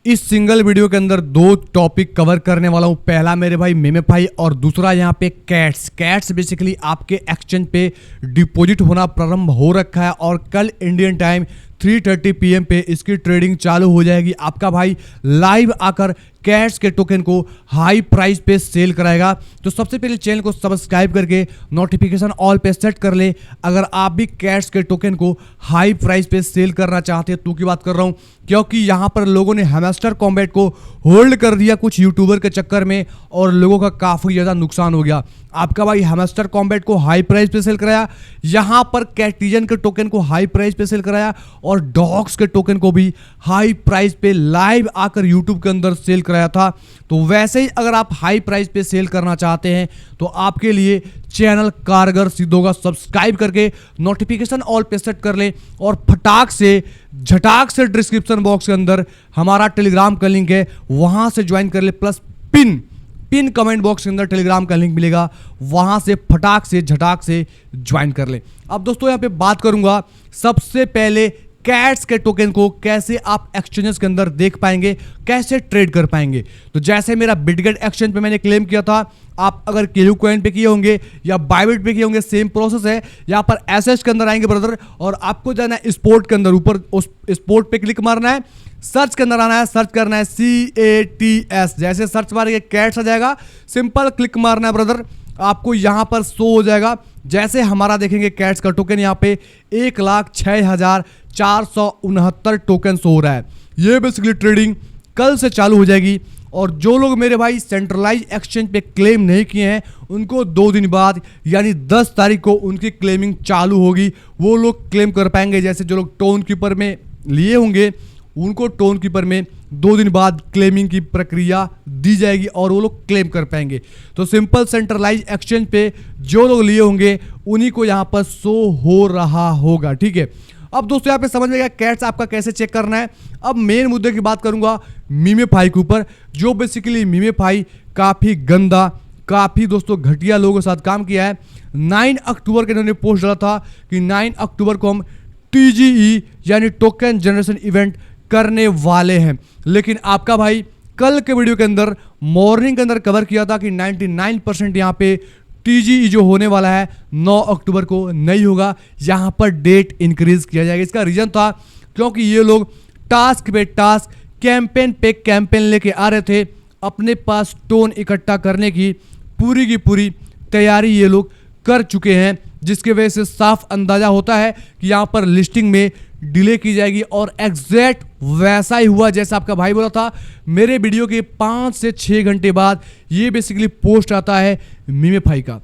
इस single video के अंदर दो टॉपिक कवर करने वाला हूं। पहला मेरे भाई मेमेफाई और दूसरा यहां पे कैट्स बेसिकली आपके एक्सचेंज पे डिपॉजिट होना प्रारंभ हो रखा है और कल इंडियन टाइम 3:30 PM पे इसकी ट्रेडिंग चालू हो जाएगी। आपका भाई लाइव आकर कैट्स के टोकन को हाई प्राइस पे सेल कराएगा। तो सबसे पहले चैनल को सब्सक्राइब करके नोटिफिकेशन ऑल पे सेट कर ले। अगर आप भी कैट्स के टोकन को हाई प्राइस पे सेल करना चाहते हैं तो की बात कर रहा हूं, क्योंकि यहां पर लोगों ने हैमस्टर कॉम्बैट को होल्ड कर दिया कुछ यूट्यूबर के चक्कर में और लोगों का काफी ज्यादा नुकसान हो गया। आपका भाई हैमस्टर कॉम्बैट को हाई प्राइस पे सेल कराया, यहां पर कैटिजन के टोकन को हाई प्राइस पे सेल कराया और डॉग्स के टोकन को भी हाई प्राइस पे लाइव आकर यूट्यूब के अंदर सेल कराया था। तो वैसे ही अगर आप हाई प्राइस पे सेल करना चाहते हैं तो आपके लिए चैनल कारगर सिद्ध होगा। सब्सक्राइब करके नोटिफिकेशन ऑल पे सेट कर ले और फटाक से झटाक से डिस्क्रिप्शन बॉक्स के अंदर हमारा टेलीग्राम का लिंक है, वहां से ज्वाइन कर ले। प्लस पिन कमेंट बॉक्स के अंदर टेलीग्राम का लिंक मिलेगा, वहां से फटाक से झटाक से ज्वाइन कर ले। अब दोस्तों यहां पे बात करूंगा सबसे पहले कैट्स के टोकन को कैसे आप एक्सचेंजेस के अंदर देख पाएंगे, कैसे ट्रेड कर पाएंगे। तो जैसे मेरा बिटगेट एक्सचेंज पे मैंने क्लेम किया था, आप अगर केलू कॉइन पे किए होंगे या बायबिट पे किए होंगे, सेम प्रोसेस है। यहाँ पर एसएच के अंदर आएंगे ब्रदर और आपको जाना है स्पोर्ट के अंदर, ऊपर उस स्पोर्ट पे क्लिक मारना है, सर्च के अंदर आना है, सर्च करना है CATS। जैसे सर्च मारेंगे कैट्स आ जाएगा, सिंपल क्लिक मारना है ब्रदर, आपको यहां पर शो हो जाएगा। जैसे हमारा देखेंगे कैट्स का टोकन यहां पे 1,06,469 टोकन शो हो रहा है। ये बेसिकली ट्रेडिंग कल से चालू हो जाएगी और जो लोग मेरे भाई सेंट्रलाइज एक्सचेंज पे क्लेम नहीं किए हैं उनको 2 दिन बाद यानी 10 तारीख को उनकी क्लेमिंग चालू होगी। वो लोग क्लेम कर पाएंगे। जैसे जो लोग टोन कीपर में लिए होंगे उनको टोन कीपर में 2 दिन बाद क्लेमिंग की प्रक्रिया दी जाएगी और वो लोग क्लेम कर पाएंगे। तो सिंपल सेंट्रलाइज एक्सचेंज पे जो लोग लिए होंगे उन्हीं को यहाँ पर शो हो रहा होगा। ठीक है, अब दोस्तों यहाँ पे समझ में गया कैट्स आपका कैसे चेक करना है। अब मेन मुद्दे की बात करूंगा मेमेफाई के ऊपर, जो बेसिकली मेमेफाई काफी गंदा, काफी दोस्तों घटिया लोगों के साथ काम किया है। 9 अक्टूबर के इन्होंने पोस्ट डाला था कि 9 अक्टूबर को हम TGE यानी टोकन जनरेशन इवेंट करने वाले हैं, लेकिन आपका भाई कल के वीडियो के अंदर मॉर्निंग के अंदर कवर किया था कि 99% यहाँ पे TGE जो होने वाला है 9 अक्टूबर को नहीं होगा, यहाँ पर डेट इंक्रीज किया जाएगा। इसका रीजन था क्योंकि ये लोग टास्क पे टास्क, कैंपेन पे कैंपेन लेके आ रहे थे, अपने पास टोन इकट्ठा करने की पूरी तैयारी ये लोग कर चुके हैं, जिसके वजह से साफ अंदाजा होता है कि यहाँ पर लिस्टिंग में डिले की जाएगी। और एग्जैक्ट वैसा ही हुआ जैसा आपका भाई बोला था। मेरे वीडियो के 5 से 6 घंटे बाद ये बेसिकली पोस्ट आता है मेमेफाई का,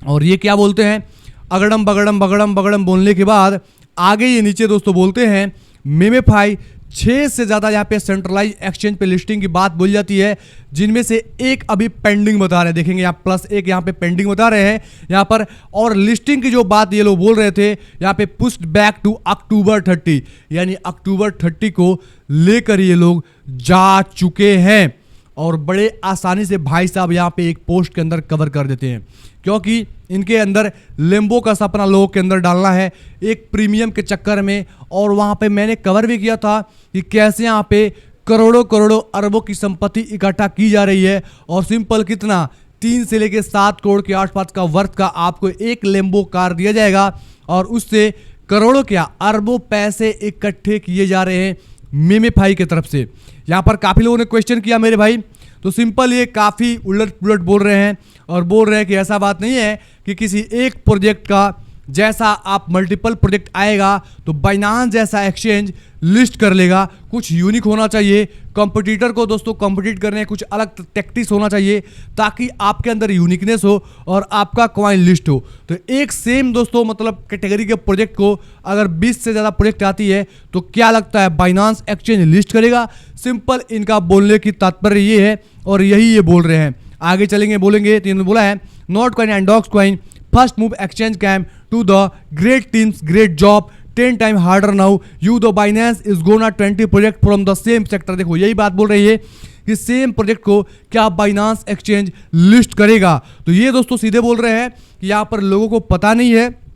और ये क्या बोलते हैं, अगड़म बगड़म बोलने के बाद आगे ये नीचे दोस्तों बोलते हैं मेमेफाई 6 से ज़्यादा यहाँ पे सेंट्रलाइज एक्सचेंज पे लिस्टिंग की बात बोली जाती है, जिनमें से एक अभी पेंडिंग बता रहे हैं। देखेंगे यहाँ +1 यहाँ पे पेंडिंग बता रहे हैं यहाँ पर। और लिस्टिंग की जो बात ये लोग बोल रहे थे यहाँ पे पुश्ड बैक टू अक्टूबर 30, यानी अक्टूबर 30 को लेकर ये लोग जा चुके हैं। और बड़े आसानी से भाई साहब यहाँ पे एक पोस्ट के अंदर कवर कर देते हैं, क्योंकि इनके अंदर लेम्बो का सपना लोगों के अंदर डालना है एक प्रीमियम के चक्कर में। और वहाँ पे मैंने कवर भी किया था कि कैसे यहाँ पे करोड़ों अरबों की संपत्ति इकट्ठा की जा रही है और सिंपल कितना 3 से लेके 7 करोड़ के आसपास का वर्थ का आपको एक लेम्बो कार दिया जाएगा और उससे करोड़ों क्या अरबों पैसे इकट्ठे किए जा रहे हैं मेमेफाई की तरफ से। यहाँ पर काफ़ी लोगों ने क्वेश्चन किया मेरे भाई, तो सिंपल ये काफ़ी उलट पुलट बोल रहे हैं और बोल रहे हैं कि ऐसा बात नहीं है कि किसी एक प्रोजेक्ट का जैसा आप मल्टीपल प्रोजेक्ट आएगा तो बाइनांस जैसा एक्सचेंज लिस्ट कर लेगा। कुछ यूनिक होना चाहिए, कंपटीटर को दोस्तों कंपीट करने कुछ अलग टैक्टिक्स होना चाहिए ताकि आपके अंदर यूनिकनेस हो और आपका कॉइन लिस्ट हो। तो एक सेम दोस्तों मतलब कैटेगरी के प्रोजेक्ट को अगर 20 से ज़्यादा प्रोजेक्ट आती है तो क्या लगता है बाइनांस एक्सचेंज लिस्ट करेगा। सिंपल इनका बोलने की तात्पर्य ये है और यही ये बोल रहे हैं। आगे चलेंगे बोलेंगे तो इन्होंने बोला है Notcoin and dogs coin first move exchange came to the great teams great job 10 time harder now you the Binance is gonna 20 project from the same sector. देखो यही बात बोल रही है कि सेम प्रोजेक्ट को क्या बाइनांस एक्सचेंज लिस्ट करेगा। तो ये दोस्तों सीधे बोल रहे हैं कि यहाँ पर लोगों को पता नहीं है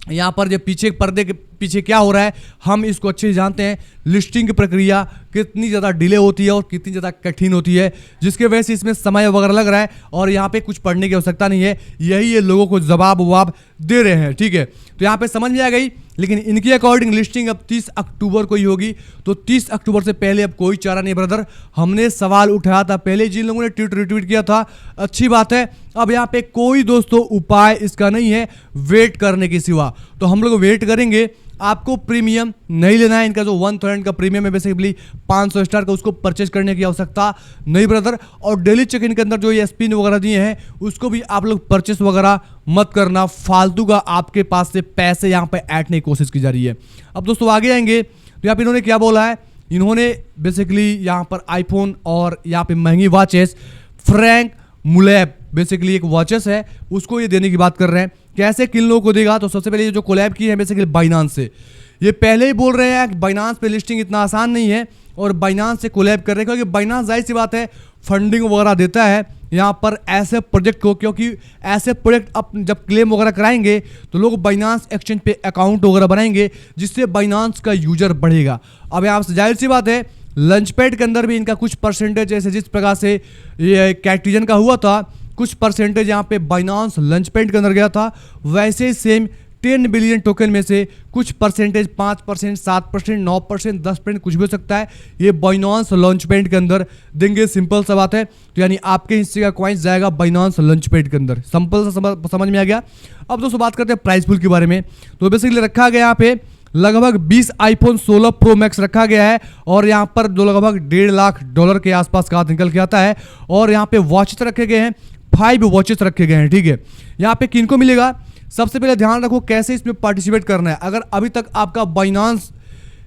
यहाँ पर जो पीछे पर्दे के पीछे क्या हो रहा है, हम इसको अच्छे से जानते हैं। लिस्टिंग की प्रक्रिया कितनी ज़्यादा डिले होती है और कितनी ज़्यादा कठिन होती है, जिसके वजह से इसमें समय वगैरह लग रहा है और यहाँ पे कुछ पढ़ने की आवश्यकता नहीं है, यही ये लोगों को जवाब ववाब दे रहे हैं। ठीक है, तो यहाँ पे समझ में आ गई। लेकिन इनकी अकॉर्डिंग लिस्टिंग अब 30 अक्टूबर को ही होगी, तो 30 अक्टूबर से पहले अब कोई चारा नहीं ब्रदर। हमने सवाल उठाया था पहले, जिन लोगों ने ट्वीट रिट्वीट किया था, अच्छी बात है। अब यहाँ पे कोई दोस्तों उपाय इसका नहीं है वेट करने के सिवा, तो हम लोग वेट करेंगे। आपको प्रीमियम नहीं लेना है, इनका जो 1000 का प्रीमियम है बेसिकली 500 स्टार का, उसको परचेज करने की आवश्यकता नहीं ब्रदर। और डेली चेक इन के अंदर जो ये स्पिन वगैरह दिए हैं उसको भी आप लोग परचेस वगैरह मत करना, फालतू का आपके पास से पैसे यहाँ पे ऐडने की कोशिश की जा रही है। अब दोस्तों आगे आएंगे तो यहाँ पे इन्होंने क्या बोला है, इन्होंने बेसिकली यहाँ पर आईफोन और यहाँ पे महंगी वॉचेस फ्रैंक मुलैब बेसिकली एक वॉचेस है उसको ये देने की बात कर रहे हैं। कैसे किन लोगों को देगा, तो सबसे पहले ये जो कोलैब की है बेसिकली बाइनांस से, ये पहले ही बोल रहे हैं कि बाइनांस पे लिस्टिंग इतना आसान नहीं है और बाइनांस से कोलैब कर रहे हैं, क्योंकि बाइनांस जाहिर सी बात है फंडिंग वगैरह देता है यहाँ पर ऐसे प्रोजेक्ट को, क्योंकि ऐसे प्रोजेक्ट अब जब क्लेम वगैरह कराएंगे तो लोग बाइनांस एक्सचेंज पे अकाउंट वगैरह बनाएंगे, जिससे बाइनांस का यूजर बढ़ेगा। अब यहाँ से जाहिर सी बात है लंचपैड के अंदर भी इनका कुछ परसेंटेज, जैसे जिस प्रकार से ये कैटिजन का हुआ था, कुछ परसेंटेज यहाँ पे बाइनांस लंचपैड के अंदर गया था, वैसे सेम 10 बिलियन टोकन में से कुछ परसेंटेज 5%, 7%, 9%, 10% कुछ भी हो सकता है, ये बाइनांस लॉन्चपैड के अंदर देंगे। सिंपल सा बात है, तो यानी आपके हिस्से का कॉइन्स जाएगा बाइनांस लॉन्चपैड के अंदर। सिंपल सा समझ में आ गया। अब दोस्तों बात करते हैं प्राइस पूल के बारे में, तो बेसिकली रखा गया यहाँ पे लगभग 20 आईफोन 16 प्रो मैक्स रखा गया है और यहाँ पर जो लगभग $1.5 लाख के आसपास का निकल के आता है। और यहाँ पे वॉचेस रखे गए हैं, 5 वॉचेस रखे गए हैं। ठीक है, यहाँ पे किनको मिलेगा, सबसे पहले ध्यान रखो कैसे इसमें पार्टिसिपेट करना है। अगर अभी तक आपका बाइनांस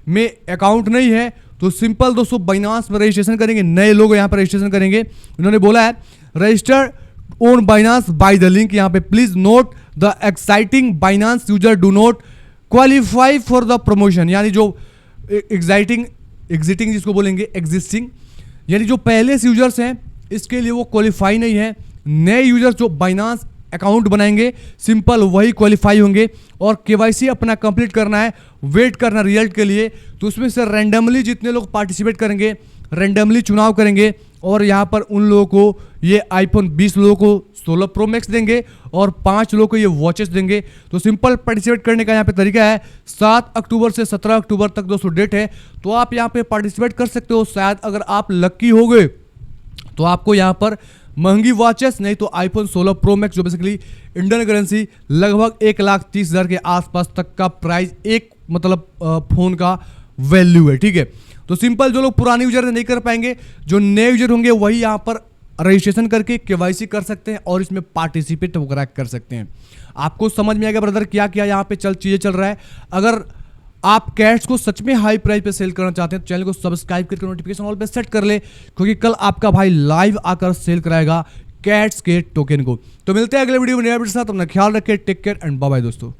में अकाउंट नहीं है तो सिंपल दोस्तों बाइनांस में रजिस्ट्रेशन करेंगे, नए लोग यहाँ पर रजिस्ट्रेशन करेंगे। उन्होंने बोला है register on Binance by the link, यहाँ पे please note the exciting Binance user do not qualify for the promotion, यानी जो एग्जिटिंग जिसको बोलेंगे एग्जिस्टिंग, यानी जो पहले से यूजर्स हैं इसके लिए वो क्वालिफाई नहीं है। नए यूजर्स जो बाइनांस अकाउंट बनाएंगे सिंपल वही क्वालिफाई होंगे। और केवाईसी अपना कंप्लीट करना है, वेट करना रिजल्ट के लिए, तो उसमें से रैंडमली जितने लोग पार्टिसिपेट करेंगे रैंडमली चुनाव करेंगे और यहाँ पर उन लोगों को ये आईफोन 20 लोगों को 16 प्रो मैक्स देंगे और 5 लोगों को ये वॉचेस देंगे। तो सिंपल पार्टिसिपेट करने का यहाँ पे तरीका है, 7 अक्टूबर से 17 अक्टूबर तक दोस्तों डेट है, तो आप यहाँ पे पार्टिसिपेट कर सकते हो। शायद अगर आप लक्की हो गए तो आपको यहाँ पर महंगी वॉचेस, नहीं तो आईफोन 16 प्रो मैक्स जो बेसिकली इंडियन करेंसी लगभग 1,30,000 के आसपास तक का प्राइस एक मतलब फोन का वैल्यू है। ठीक है, तो सिंपल जो लोग पुराने यूजर नहीं कर पाएंगे, जो नए यूजर होंगे वही यहाँ पर रजिस्ट्रेशन करके केवाईसी कर सकते हैं और इसमें पार्टिसिपेट वगैरह कर सकते हैं। आपको समझ में आएगा ब्रदर क्या क्या यहाँ पे चीजें चल रहा है। अगर आप कैट्स को सच में हाई प्राइस पे सेल करना चाहते हैं तो चैनल को सब्सक्राइब करके नोटिफिकेशन ऑल पे सेट कर ले, क्योंकि कल आपका भाई लाइव आकर सेल कराएगा कैट्स के टोकन को। तो मिलते हैं अगले वीडियो में नया वीडियो के साथ, अपना ख्याल रखें, take care and bye bye दोस्तों।